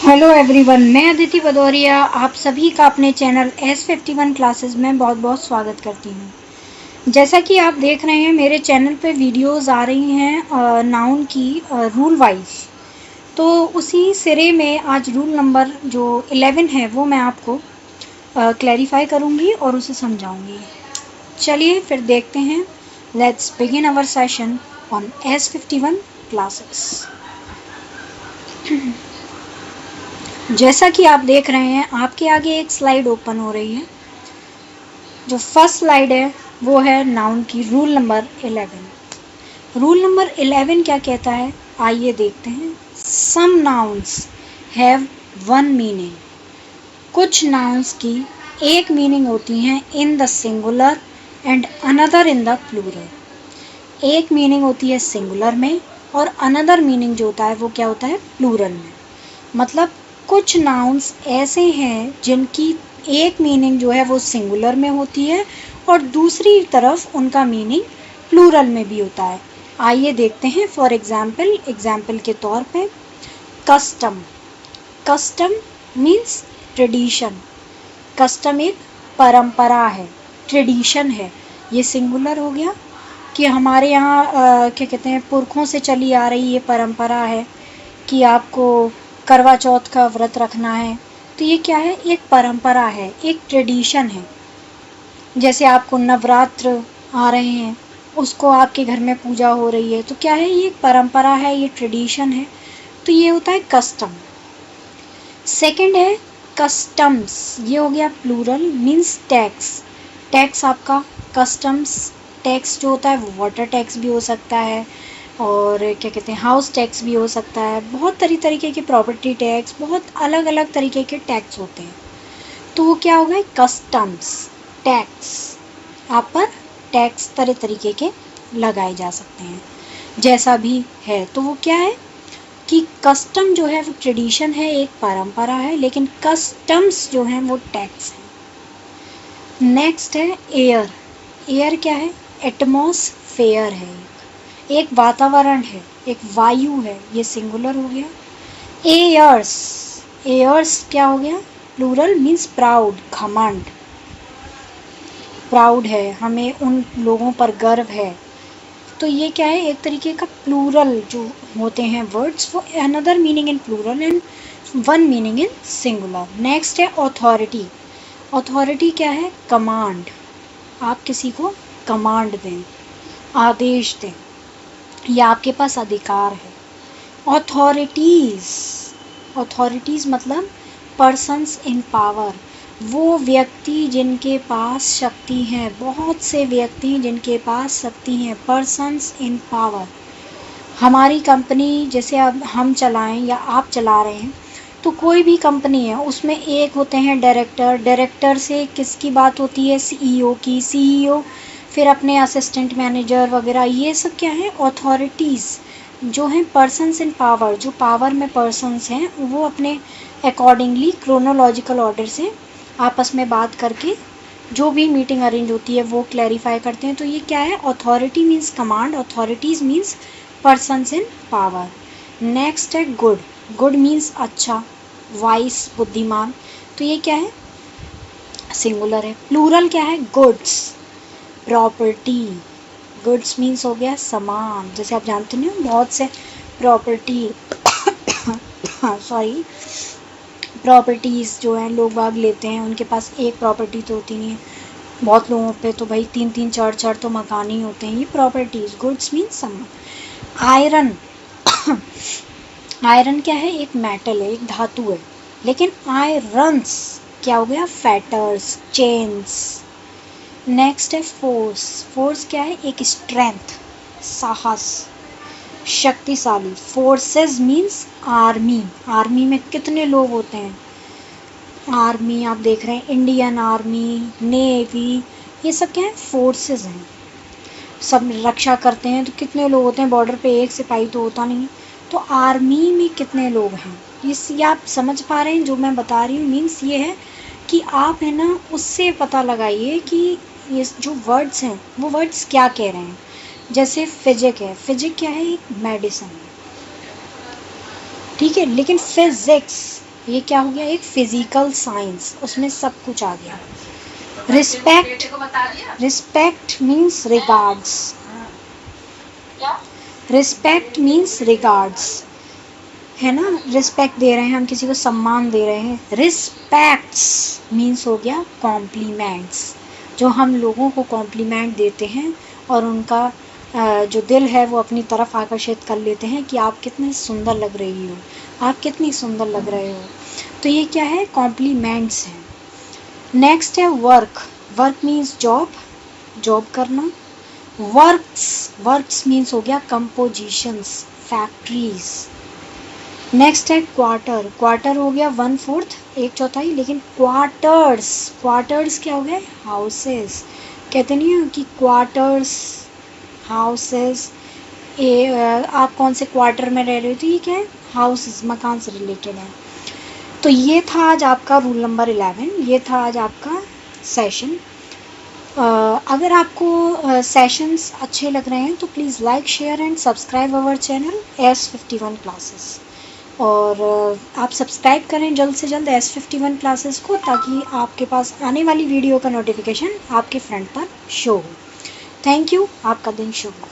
Hello everyone, मैं अदिति भदौरिया आप सभी का अपने चैनल S51 क्लासेस में बहुत बहुत स्वागत करती हूँ। जैसा कि आप देख रहे हैं मेरे चैनल पे वीडियोस आ रही हैं नाउन की रूल वाइज, तो उसी सिरे में आज रूल नंबर जो 11 है वो मैं आपको क्लैरिफाई करूँगी और उसे समझाऊँगी। चलिए फिर देखते हैं। Let's begin our session on S51 classes. जैसा कि आप देख रहे हैं आपके आगे एक स्लाइड ओपन हो रही है। जो फर्स्ट स्लाइड है वो है नाउन की रूल नंबर 11। रूल नंबर 11 क्या कहता है, आइए देखते हैं। Some nouns have one meaning. कुछ नाउन्स की एक मीनिंग होती हैं in the singular and another in the plural. एक मीनिंग होती है सिंगुलर में और अनदर मीनिंग जो होता है वो क्या होता है, प्लूरल में। मतलब कुछ नाउन्स ऐसे हैं जिनकी एक मीनिंग जो है वो सिंगुलर में होती है और दूसरी तरफ उनका मीनिंग प्लूरल में भी होता है। आइए देखते हैं। फॉर एग्जाम्पल के तौर पे custom. Custom means tradition. Custom एक परंपरा है, ट्रेडिशन है। ये सिंगुलर हो गया कि हमारे यहाँ क्या कहते हैं, पुरखों से चली आ रही ये परंपरा है कि आपको करवा चौथ का व्रत रखना है। तो ये क्या है, एक परंपरा है, एक ट्रेडिशन है। जैसे आपको नवरात्र आ रहे हैं, उसको आपके घर में पूजा हो रही है, तो क्या है, ये एक परंपरा है, ये ट्रेडिशन है। तो ये होता है कस्टम। सेकंड है कस्टम्स। ये हो गया प्लूरल, मीन्स टैक्स। टैक्स आपका कस्टम्स। टैक्स जो होता है वो वाटर टैक्स भी हो सकता है और क्या कहते हैं, हाउस टैक्स भी हो सकता है। बहुत तरीके के प्रॉपर्टी टैक्स, बहुत अलग अलग तरीके के टैक्स होते हैं। तो वो क्या हो गए, कस्टम्स, टैक्स। आप पर टैक्स तरह तरीके के लगाए जा सकते हैं, जैसा भी है। तो वो क्या है कि कस्टम जो है वो ट्रेडिशन है, एक परंपरा है, लेकिन कस्टम्स जो हैं वो टैक्स है। नेक्स्ट है एयर। एयर क्या है, एटमॉस्फेयर है, एक वातावरण है, एक वायु है। ये सिंगुलर हो गया। एयर्स। एयर्स क्या हो गया, प्लूरल, मीन्स प्राउड, घमंड। प्राउड है, हमें उन लोगों पर गर्व है। तो ये क्या है, एक तरीके का प्लूरल जो होते हैं वर्ड्स, वो another meaning in plural and one meaning in singular. Next है अथॉरिटी। अथॉरिटी क्या है, कमांड। आप किसी को कमांड दें, आदेश दें, या आपके पास अधिकार है। ऑथोरिटीज़। ऑथोरिटीज़ मतलब पर्सन्स इन पावर। वो व्यक्ति जिनके पास शक्ति है, बहुत से व्यक्ति जिनके पास शक्ति है, पर्सन्स इन पावर। हमारी कंपनी जैसे अब हम चलाएं या आप चला रहे हैं, तो कोई भी कंपनी है उसमें एक होते हैं डायरेक्टर। डायरेक्टर से किसकी बात होती है, सीईओ की। सीईओ फिर अपने असिस्टेंट मैनेजर वगैरह, ये सब क्या है, अथॉरिटीज़ जो हैं, पर्सन्स इन पावर। जो पावर में पर्सन्स हैं वो अपने अकॉर्डिंगली क्रोनोलॉजिकल ऑर्डर से आपस में बात करके जो भी मीटिंग अरेंज होती है वो क्लैरिफाई करते हैं। तो ये क्या है, authority means command, authorities means persons इन पावर। नेक्स्ट है गुड। गुड मीन्स अच्छा, वाइस, बुद्धिमान। तो ये क्या है, सिंगुलर है। प्लूरल क्या है, गुड्स, प्रॉपर्टी। गुड्स मीन्स हो गया सामान। जैसे आप जानते हैं बहुत से प्रॉपर्टी सॉरी प्रॉपर्टीज़ जो हैं लोग बाग लेते हैं, उनके पास एक प्रॉपर्टी तो होती नहीं है, बहुत लोगों पे तो भाई 3-3 4-4 तो मकान ही होते हैं। ये प्रॉपर्टीज़, गुड्स मीन्स सामान। आयरन। आयरन क्या है, एक मेटल है, एक धातु है। लेकिन आयरन्स क्या हो गया, फैटर्स, चेन्स। नेक्स्ट है फोर्स। फोर्स क्या है, एक स्ट्रेंथ, साहस, शक्तिशाली। Forces means army. आर्मी में कितने लोग होते हैं, आर्मी आप देख रहे हैं, इंडियन आर्मी, नेवी, ये सब क्या है, फोर्सेस हैं। सब रक्षा करते हैं तो कितने लोग होते हैं, बॉर्डर पे एक सिपाही तो होता नहीं। तो आर्मी में कितने लोग हैं, ये आप समझ पा रहे हैं जो मैं बता रही हूँ। मीन्स ये है कि आप है ना उससे पता लगाइए कि ये जो वर्ड्स हैं वो वर्ड्स क्या कह रहे हैं। जैसे फिजिक है, फिजिक क्या है, एक मेडिसिन है, ठीक है। लेकिन फिजिक्स ये क्या हो गया, एक फिजिकल साइंस, उसमें सब कुछ आ गया। Respect means regards, respect means regards, है ना, रिस्पेक्ट दे रहे हैं हम, किसी को सम्मान दे रहे हैं। रिस्पेक्ट्स मीन्स हो गया कॉम्प्लीमेंट्स, जो हम लोगों को कॉम्प्लीमेंट देते हैं और उनका जो दिल है वो अपनी तरफ आकर्षित कर लेते हैं कि आप कितनी सुंदर लग रही हो, आप कितनी सुंदर लग रहे हो। तो ये क्या है, कॉम्प्लीमेंट्स हैं। नेक्स्ट है work, work means job, job करना। वर्क्स मीन्स हो गया कंपोजिशंस, फैक्ट्रीज। नेक्स्ट है क्वार्टर, क्वार्टर हो गया 1/4, 1/4, लेकिन क्वार्टर्स क्या हो गए, हाउसेस। कहते नहीं है कि क्वार्टर्स, हाउसेस, आप कौन से क्वार्टर में रह रहे हो, तो ये क्या है, हाउसेस, मकान से रिलेटेड है। तो ये था आज आपका रूल नंबर 11, ये था आज आपका सेशन। अगर आपको सेशंस अच्छे लग रहे हैं तो please like, share and subscribe our channel S51 classes. और आप सब्सक्राइब करें जल्द से जल्द S51 क्लासेस को, ताकि आपके पास आने वाली वीडियो का नोटिफिकेशन आपके फ्रेंड पर शो हो। थैंक यू, आपका दिन शुभ हो।